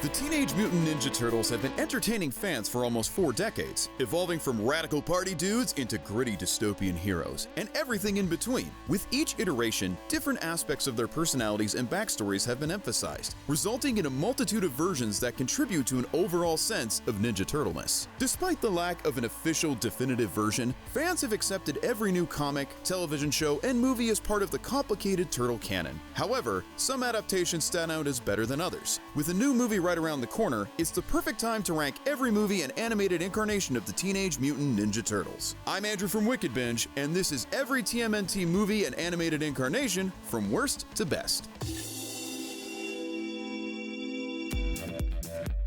The Teenage Mutant Ninja Turtles have been entertaining fans for almost 4 decades, evolving from radical party dudes into gritty dystopian heroes, and everything in between. With each iteration, different aspects of their personalities and backstories have been emphasized, resulting in a multitude of versions that contribute to an overall sense of Ninja Turtle-ness. Despite the lack of an official definitive version, fans have accepted every new comic, television show, and movie as part of the complicated turtle canon. However, some adaptations stand out as better than others. With a new movie right around the corner, it's the perfect time to rank every movie and animated incarnation of the Teenage Mutant Ninja Turtles. I'm Andrew from Wicked Binge, and this is every TMNT movie and animated incarnation from worst to best.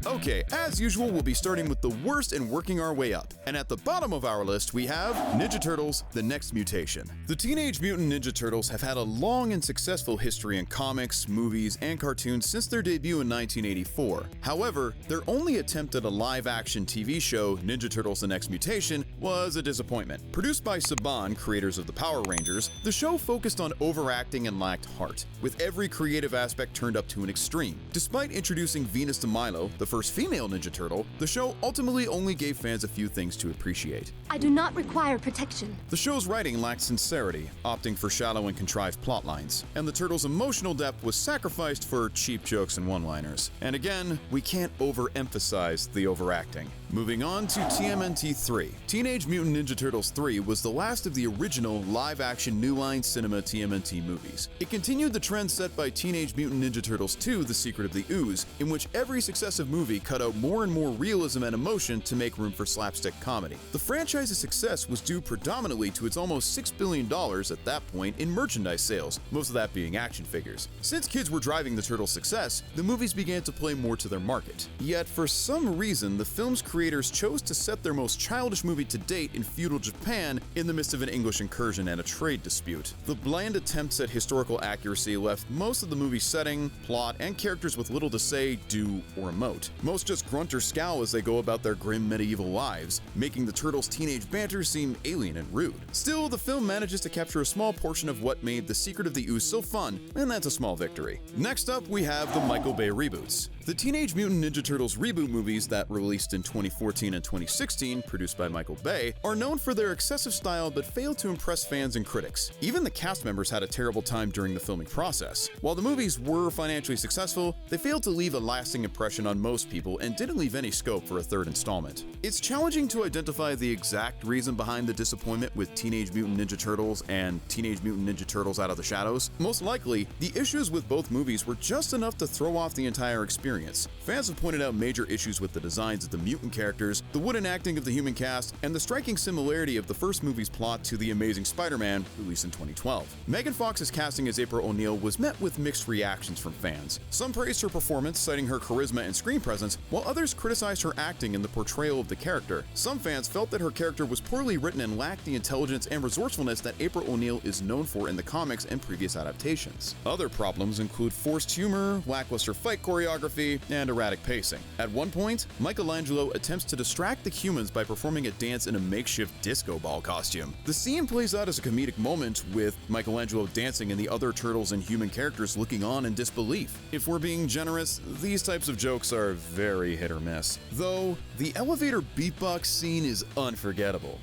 Okay, as usual, we'll be starting with the worst and working our way up. And at the bottom of our list, we have Ninja Turtles: The Next Mutation. The Teenage Mutant Ninja Turtles have had a long and successful history in comics, movies, and cartoons since their debut in 1984. However, their only attempt at a live-action TV show, Ninja Turtles: The Next Mutation, was a disappointment. Produced by Saban, creators of the Power Rangers, the show focused on overacting and lacked heart, with every creative aspect turned up to an extreme. Despite introducing Venus de Milo, the first female Ninja Turtle, the show ultimately only gave fans a few things to appreciate. I do not require protection. The show's writing lacked sincerity, opting for shallow and contrived plot lines, and the turtles' emotional depth was sacrificed for cheap jokes and one-liners. And again, we can't overemphasize the overacting. Moving on to TMNT 3. Teenage Mutant Ninja Turtles 3 was the last of the original live-action New Line Cinema TMNT movies. It continued the trend set by Teenage Mutant Ninja Turtles 2: The Secret of the Ooze, in which every successive movie cut out more and more realism and emotion to make room for slapstick comedy. The franchise's success was due predominantly to its almost $6 billion at that point in merchandise sales, most of that being action figures. Since kids were driving the Turtles' success, the movies began to play more to their market. Yet, for some reason, the film's creators chose to set their most childish movie to date in feudal Japan in the midst of an English incursion and a trade dispute. The bland attempts at historical accuracy left most of the movie's setting, plot, and characters with little to say, do, or emote. Most just grunt or scowl as they go about their grim medieval lives, making the Turtles' teenage banter seem alien and rude. Still, the film manages to capture a small portion of what made The Secret of the Ooze so fun, and that's a small victory. Next up, we have the Michael Bay reboots. The Teenage Mutant Ninja Turtles reboot movies that were released in 2014 and 2016, produced by Michael Bay, are known for their excessive style but failed to impress fans and critics. Even the cast members had a terrible time during the filming process. While the movies were financially successful, they failed to leave a lasting impression on most people and didn't leave any scope for a third installment. It's challenging to identify the exact reason behind the disappointment with Teenage Mutant Ninja Turtles and Teenage Mutant Ninja Turtles Out of the Shadows. Most likely, the issues with both movies were just enough to throw off the entire experience. Fans have pointed out major issues with the designs of the mutant characters, the wooden acting of the human cast, and the striking similarity of the first movie's plot to The Amazing Spider-Man, released in 2012. Megan Fox's casting as April O'Neil was met with mixed reactions from fans. Some praised her performance, citing her charisma and screen presence, while others criticized her acting and the portrayal of the character. Some fans felt that her character was poorly written and lacked the intelligence and resourcefulness that April O'Neil is known for in the comics and previous adaptations. Other problems include forced humor, lackluster fight choreography, and erratic pacing. At one point, Michelangelo attempts to distract the humans by performing a dance in a makeshift disco ball costume. The scene plays out as a comedic moment, with Michelangelo dancing and the other turtles and human characters looking on in disbelief. If we're being generous, these types of jokes are very hit or miss. Though, the elevator beatbox scene is unforgettable.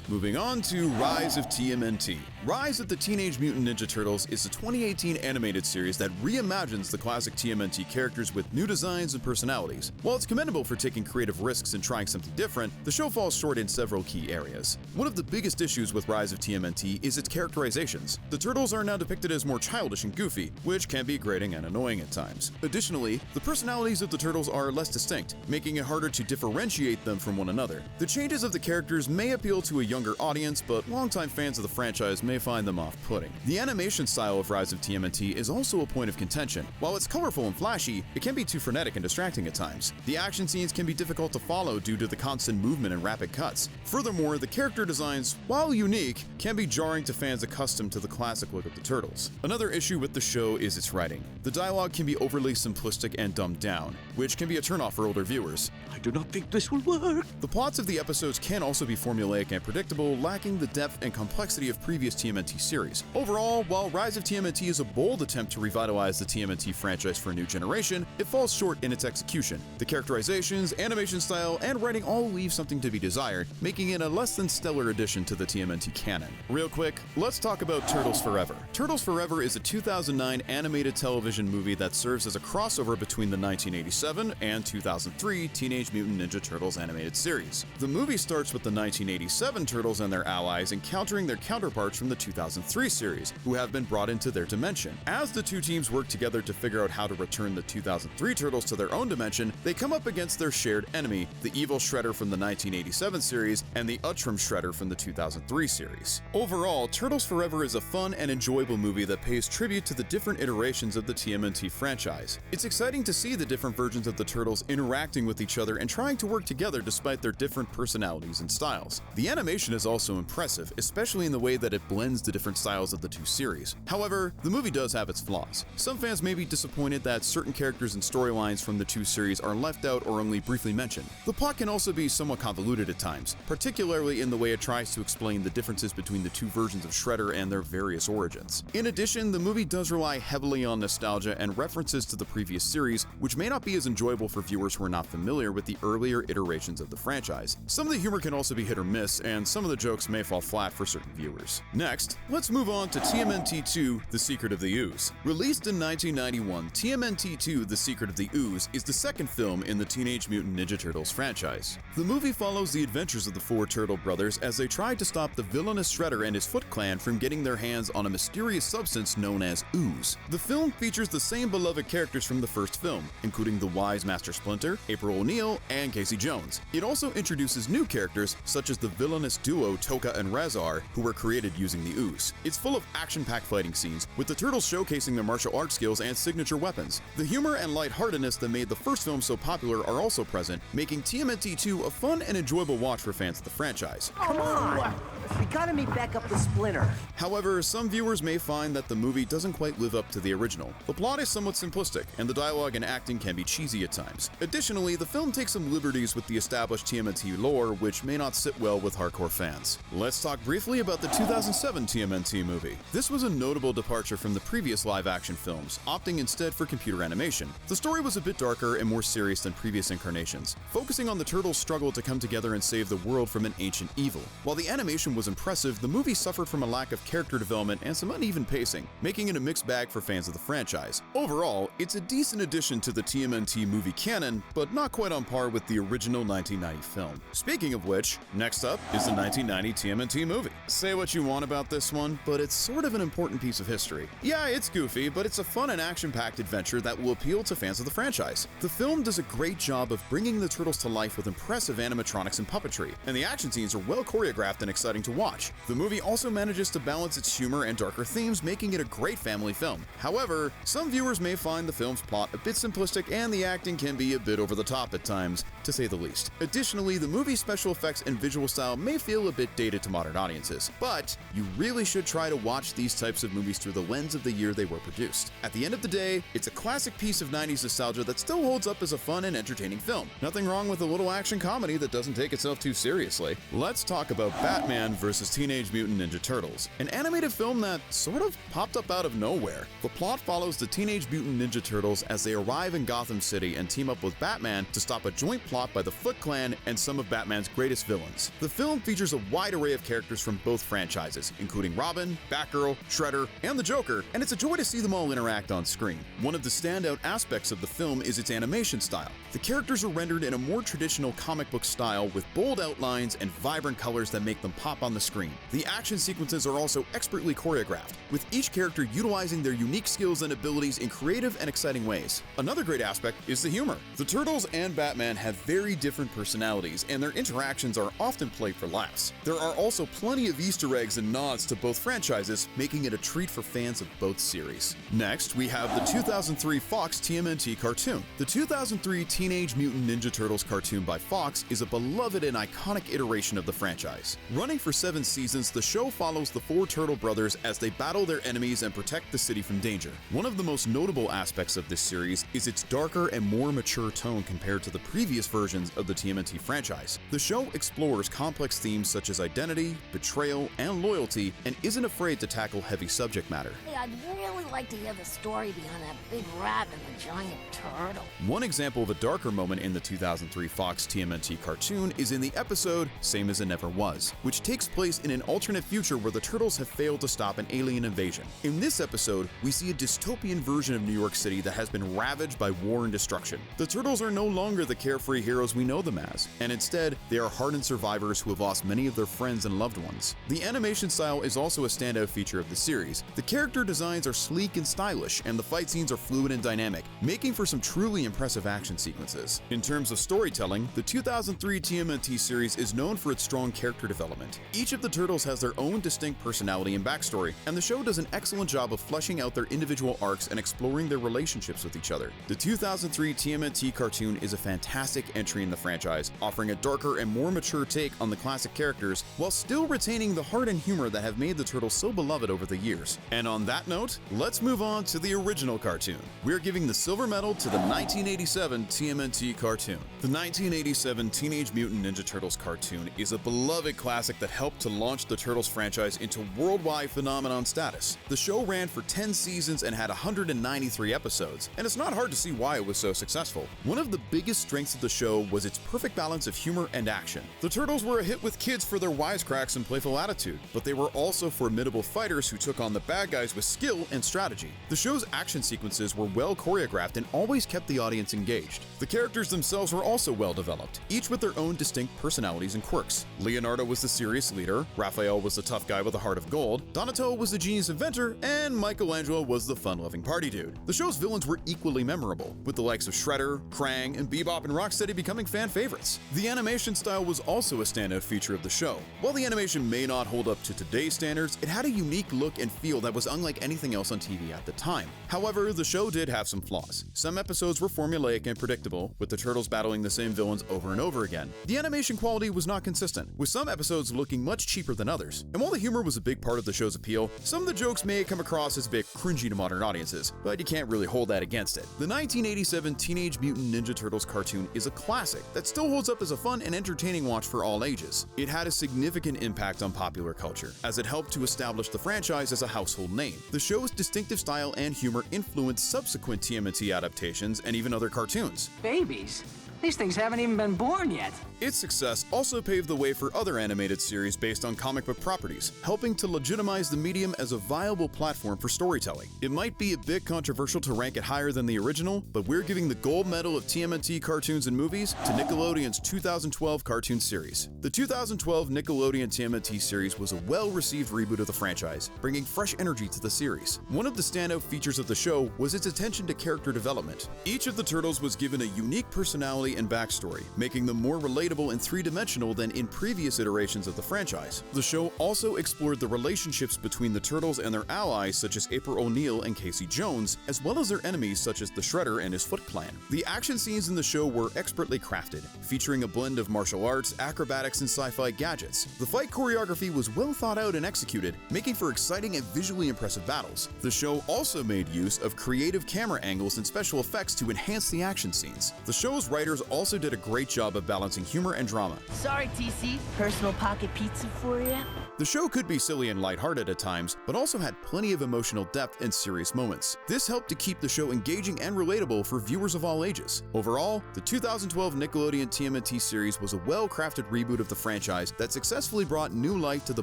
Moving on to Rise of TMNT. Rise of the Teenage Mutant Ninja Turtles is a 2018 animated series that reimagines the classic TMNT characters with new designs and personalities. While it's commendable for taking creative risks and trying something different, the show falls short in several key areas. One of the biggest issues with Rise of TMNT is its characterizations. The turtles are now depicted as more childish and goofy, which can be grating and annoying at times. Additionally, the personalities of the turtles are less distinct, making it harder to differentiate them from one another. The changes of the characters may appeal to a younger audience, but longtime fans of the franchise may find them off-putting. The animation style of Rise of TMNT is also a point of contention. While it's colorful and flashy, it can be too frenetic and distracting at times. The action scenes can be difficult to follow due to the constant movement and rapid cuts. Furthermore, the character designs, while unique, can be jarring to fans accustomed to the classic look of the Turtles. Another issue with the show is its writing. The dialogue can be overly simplistic and dumbed down, which can be a turnoff for older viewers. I do not think this will work. The plots of the episodes can also be formulaic and predictable, lacking the depth and complexity of previous TMNT series. Overall, while Rise of TMNT is a bold attempt to revitalize the TMNT franchise for a new generation, it falls short in its execution. The characterizations, animation style, and writing all leave something to be desired, making it a less than stellar addition to the TMNT canon. Real quick, let's talk about Turtles Forever. Turtles Forever is a 2009 animated television movie that serves as a crossover between the 1987 and 2003 Teenage Mutant Ninja Turtles animated series. The movie starts with the 1987 Turtles and their allies encountering their counterparts from the 2003 series, who have been brought into their dimension. As the two teams work together to figure out how to return the 2003 Turtles to their own dimension, they come up against their shared enemy, the evil Shredder from the 1987 series and the Uttram Shredder from the 2003 series. Overall, Turtles Forever is a fun and enjoyable movie that pays tribute to the different iterations of the TMNT franchise. It's exciting to see the different versions of the Turtles interacting with each other and trying to work together despite their different personalities and styles. The animation is also impressive, especially in the way that it blends the different styles of the two series. However, the movie does have its flaws. Some fans may be disappointed that certain characters and storylines from the two series are left out or only briefly mentioned. The plot can also be somewhat convoluted at times, particularly in the way it tries to explain the differences between the two versions of Shredder and their various origins. In addition, the movie does rely heavily on nostalgia and references to the previous series, which may not be as enjoyable for viewers who are not familiar with the earlier iterations of the franchise. Some of the humor can also be hit or miss, and some of the jokes may fall flat for certain viewers. Next, let's move on to TMNT 2: The Secret of the Ooze. Released in 1991, TMNT 2: The Secret of the Ooze is the second film in the Teenage Mutant Ninja Turtles franchise. The movie follows the adventures of the four Turtle brothers as they try to stop the villainous Shredder and his Foot Clan from getting their hands on a mysterious substance known as ooze. The film features the same beloved characters from the first film, including the wise Master Splinter, April O'Neil, and Casey Jones. It also introduces new characters such as the villainous duo Toka and Razar, who were created using the ooze. It's full of action-packed fighting scenes, with the Turtles showcasing their martial arts skills and signature weapons. The humor and lightheartedness that made the first film so popular are also present, making TMNT 2 a fun and enjoyable watch for fans of the franchise. Come on! We gotta meet back up with Splinter. However, some viewers may find that the movie doesn't quite live up to the original. The plot is somewhat simplistic, and the dialogue and acting can be cheesy at times. Additionally, the film takes some liberties with the established TMNT lore, which may not sit well with hardcore fans. Let's talk briefly about the 2007 TMNT movie. This was a notable departure from the previous live-action films, opting instead for computer animation. The story was a bit darker and more serious than previous incarnations, focusing on the Turtles' struggle to come together and save the world from an ancient evil. While the animation was impressive, the movie suffered from a lack of character development and some uneven pacing, making it a mixed bag for fans of the franchise. Overall, it's a decent addition to the TMNT movie canon, but not quite on par with the original 1990 film. Speaking of which, next up is the 1990 TMNT movie. Say what you want about this one, but it's sort of an important piece of history. Yeah, it's goofy, but it's a fun and action-packed adventure that will appeal to fans of the franchise. The film does a great job of bringing the Turtles to life with impressive animatronics and puppetry, and the action scenes are well choreographed and exciting to watch. The movie also manages to balance its humor and darker themes, making it a great family film. However, some viewers may find the film's plot a bit simplistic and the acting can be a bit over the top at times, to say the least. Additionally, the movie's special effects and visual style may feel a bit dated to modern audiences, but you really should try to watch these types of movies through the lens of the year they were produced. At the end of the day, it's a classic piece of 90s nostalgia that still holds up as a fun and entertaining film. Nothing wrong with a little action comedy that doesn't take itself too seriously. Let's talk about Batman vs. Teenage Mutant Ninja Turtles, an animated film that sort of popped up out of nowhere. The plot follows the Teenage Mutant Ninja Turtles as they arrive in Gotham City and team up with Batman to stop a joint plot by the Foot Clan and some of Batman's greatest villains. The film features a wide array of characters from both franchises, including Robin, Batgirl, Shredder, and the Joker, and it's a joy to see them all interact on screen. One of the standout aspects of the film is its animation style. The characters are rendered in a more traditional comic book style with bold outlines and vibrant colors that make them pop on the screen. The action sequences are also expertly choreographed, with each character utilizing their unique skills and abilities in creative and exciting ways. Another great aspect is the humor. The Turtles and Batman have very different personalities, and their interactions are often played for laughs. There are also plenty of Easter eggs and nods to both franchises, making it a treat for fans of both series. Next, we have the 2003 Fox TMNT cartoon. The 2003 Teenage Mutant Ninja Turtles cartoon by Fox is a beloved and iconic iteration of the franchise. Running for 7 seasons, the show follows the 4 Turtle brothers as they battle their enemies and protect the city from danger. One of the most notable aspects of this series is its darker and more mature tone compared to the previous versions of the TMNT franchise. The show explores complex themes such as identity, betrayal, and loyalty, subtlety and isn't afraid to tackle heavy subject matter. Hey, I'd really like to hear the story behind that big rat and the giant turtle. One example of a darker moment in the 2003 Fox TMNT cartoon is in the episode Same as It Never Was, which takes place in an alternate future where the Turtles have failed to stop an alien invasion. In this episode, we see a dystopian version of New York City that has been ravaged by war and destruction. The Turtles are no longer the carefree heroes we know them as, and instead, they are hardened survivors who have lost many of their friends and loved ones. The animation style is also a standout feature of the series. The character designs are sleek and stylish, and the fight scenes are fluid and dynamic, making for some truly impressive action sequences. In terms of storytelling, the 2003 TMNT series is known for its strong character development. Each of the Turtles has their own distinct personality and backstory, and the show does an excellent job of fleshing out their individual arcs and exploring their relationships with each other. The 2003 TMNT cartoon is a fantastic entry in the franchise, offering a darker and more mature take on the classic characters while still retaining the heart and humor that have made the Turtles so beloved over the years. And on that note, let's move on to the original cartoon. We're giving the silver medal to the 1987 TMNT cartoon. The 1987 Teenage Mutant Ninja Turtles cartoon is a beloved classic that helped to launch the Turtles franchise into worldwide phenomenon status. The show ran for 10 seasons and had 193 episodes, and it's not hard to see why it was so successful. One of the biggest strengths of the show was its perfect balance of humor and action. The Turtles were a hit with kids for their wisecracks and playful attitude, but they were also formidable fighters who took on the bad guys with skill and strategy. The show's action sequences were well choreographed and always kept the audience engaged. The characters themselves were also well developed, each with their own distinct personalities and quirks. Leonardo was the serious leader, Raphael was the tough guy with a heart of gold, Donatello was the genius inventor, and Michelangelo was the fun-loving party dude. The show's villains were equally memorable, with the likes of Shredder, Krang, and Bebop and Rocksteady becoming fan favorites. The animation style was also a standout feature of the show. While the animation may not hold up to today's standards, it had a unique look and feel that was unlike anything else on TV at the time. However, the show did have some flaws. Some episodes were formulaic and predictable, with the Turtles battling the same villains over and over again. The animation quality was not consistent, with some episodes looking much cheaper than others. And while the humor was a big part of the show's appeal, some of the jokes may come across as a bit cringy to modern audiences, but you can't really hold that against it. The 1987 Teenage Mutant Ninja Turtles cartoon is a classic that still holds up as a fun and entertaining watch for all ages. It had a significant impact on popular culture, as it helped to establish the franchise as a household name. The show's distinctive style and humor influenced subsequent TMNT adaptations and even other cartoons. Babies? These things haven't even been born yet. Its success also paved the way for other animated series based on comic book properties, helping to legitimize the medium as a viable platform for storytelling. It might be a bit controversial to rank it higher than the original, but we're giving the gold medal of TMNT cartoons and movies to Nickelodeon's 2012 cartoon series. The 2012 Nickelodeon TMNT series was a well-received reboot of the franchise, bringing fresh energy to the series. One of the standout features of the show was its attention to character development. Each of the Turtles was given a unique personality and backstory, making them more relatable and three-dimensional than in previous iterations of the franchise. The show also explored the relationships between the Turtles and their allies such as April O'Neil and Casey Jones, as well as their enemies such as the Shredder and his Foot Clan. The action scenes in the show were expertly crafted, featuring a blend of martial arts, acrobatics, and sci-fi gadgets. The fight choreography was well thought out and executed, making for exciting and visually impressive battles. The show also made use of creative camera angles and special effects to enhance the action scenes. The show's writers also did a great job of balancing humor and drama. Sorry, TC. Personal pocket pizza for you? The show could be silly and lighthearted at times, but also had plenty of emotional depth and serious moments. This helped to keep the show engaging and relatable for viewers of all ages. Overall, the 2012 Nickelodeon TMNT series was a well-crafted reboot of the franchise that successfully brought new life to the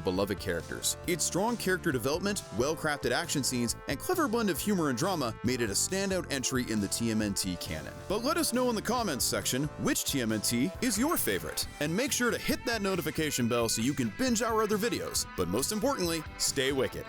beloved characters. Its strong character development, well-crafted action scenes, and clever blend of humor and drama made it a standout entry in the TMNT canon. But let us know in the comments section which TMNT is your favorite. And make sure to hit that notification bell so you can binge our other videos. But most importantly, stay wicked.